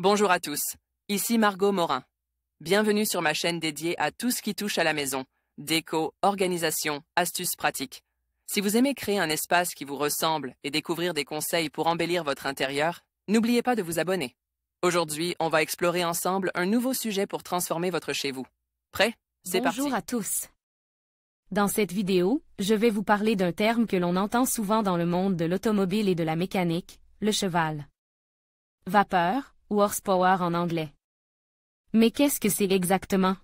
Bonjour à tous, ici Margot Morin. Bienvenue sur ma chaîne dédiée à tout ce qui touche à la maison, déco, organisation, astuces pratiques. Si vous aimez créer un espace qui vous ressemble et découvrir des conseils pour embellir votre intérieur, n'oubliez pas de vous abonner. Aujourd'hui, on va explorer ensemble un nouveau sujet pour transformer votre chez vous. Prêt? C'est parti! Bonjour à tous. Dans cette vidéo, je vais vous parler d'un terme que l'on entend souvent dans le monde de l'automobile et de la mécanique, le cheval. Vapeur, ou horsepower en anglais. Mais qu'est-ce que c'est exactement?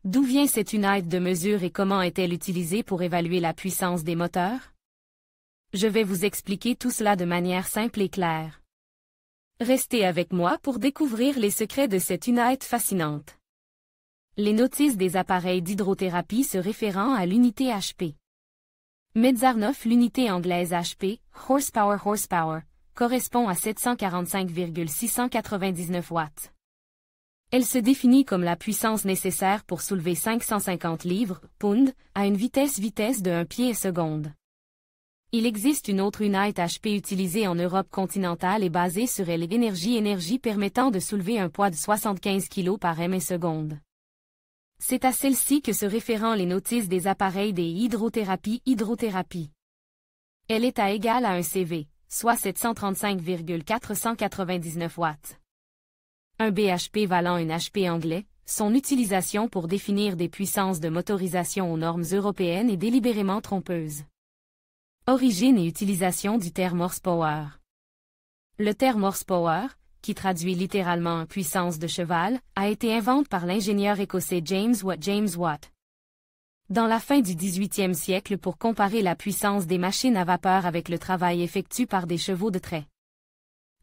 D'où vient cette unité de mesure et comment est-elle utilisée pour évaluer la puissance des moteurs? Je vais vous expliquer tout cela de manière simple et claire. Restez avec moi pour découvrir les secrets de cette unité fascinante. Les notices des appareils d'hydrothérapie se référant à l'unité HP. Mezzarnoff, l'unité anglaise HP, horsepower, correspond à 745,699 watts. Elle se définit comme la puissance nécessaire pour soulever 550 livres, pounds, à une vitesse de 1 pied seconde. Il existe une autre unité HP utilisée en Europe continentale et basée sur l'énergie permettant de soulever un poids de 75 kg par m seconde. C'est à celle-ci que se réfèrent les notices des appareils des hydrothérapie. Elle est égale à un CV, soit 735,499 watts. Un BHP valant une HP anglais, son utilisation pour définir des puissances de motorisation aux normes européennes est délibérément trompeuse. Origine et utilisation du terme horsepower. Le terme horsepower, qui traduit littéralement puissance de cheval, a été inventé par l'ingénieur écossais James Watt. Dans la fin du XVIIIe siècle pour comparer la puissance des machines à vapeur avec le travail effectué par des chevaux de trait.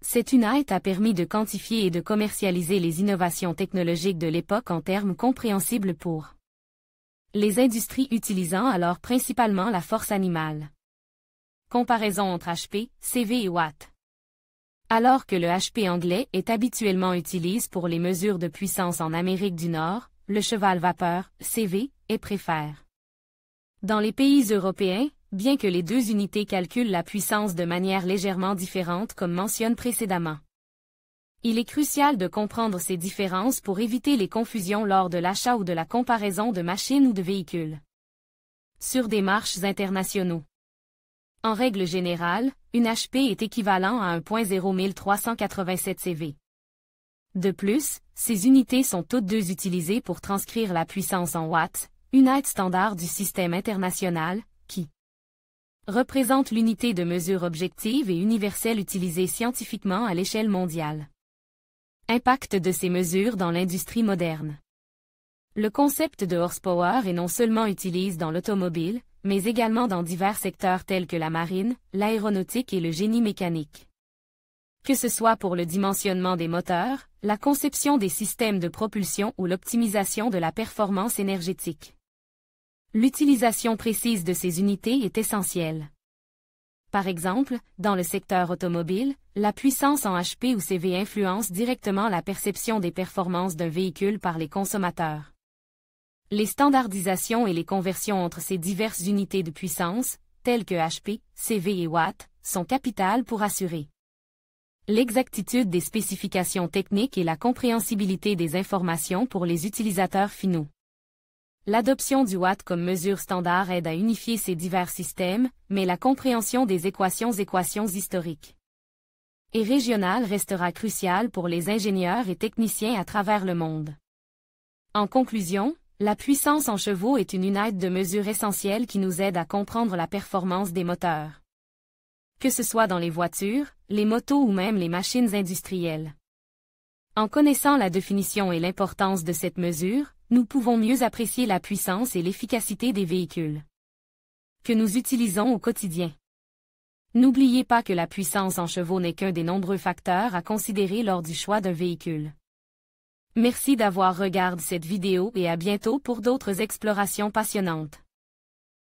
Cette unité a permis de quantifier et de commercialiser les innovations technologiques de l'époque en termes compréhensibles pour les industries utilisant alors principalement la force animale. Comparaison entre HP, CV et Watt. Alors que le HP anglais est habituellement utilisé pour les mesures de puissance en Amérique du Nord, le cheval vapeur, CV, est préféré. Dans les pays européens, bien que les deux unités calculent la puissance de manière légèrement différente comme mentionné précédemment. Il est crucial de comprendre ces différences pour éviter les confusions lors de l'achat ou de la comparaison de machines ou de véhicules. Sur des marchés internationaux. En règle générale, une HP est équivalent à 1.0 1387 CV. De plus, ces unités sont toutes deux utilisées pour transcrire la puissance en watts, unité standard du système international, qui représente l'unité de mesure objective et universelle utilisée scientifiquement à l'échelle mondiale. Impact de ces mesures dans l'industrie moderne. Le concept de horsepower est non seulement utilisé dans l'automobile, mais également dans divers secteurs tels que la marine, l'aéronautique et le génie mécanique. Que ce soit pour le dimensionnement des moteurs, la conception des systèmes de propulsion ou l'optimisation de la performance énergétique. L'utilisation précise de ces unités est essentielle. Par exemple, dans le secteur automobile, la puissance en HP ou CV influence directement la perception des performances d'un véhicule par les consommateurs. Les standardisations et les conversions entre ces diverses unités de puissance, telles que HP, CV et Watt, sont capitales pour assurer l'exactitude des spécifications techniques et la compréhensibilité des informations pour les utilisateurs finaux. L'adoption du Watt comme mesure standard aide à unifier ces divers systèmes, mais la compréhension des équations historiques et régionales restera cruciale pour les ingénieurs et techniciens à travers le monde. En conclusion, la puissance en chevaux est une unité de mesure essentielle qui nous aide à comprendre la performance des moteurs. Que ce soit dans les voitures, les motos ou même les machines industrielles. En connaissant la définition et l'importance de cette mesure, nous pouvons mieux apprécier la puissance et l'efficacité des véhicules que nous utilisons au quotidien. N'oubliez pas que la puissance en chevaux n'est qu'un des nombreux facteurs à considérer lors du choix d'un véhicule. Merci d'avoir regardé cette vidéo et à bientôt pour d'autres explorations passionnantes.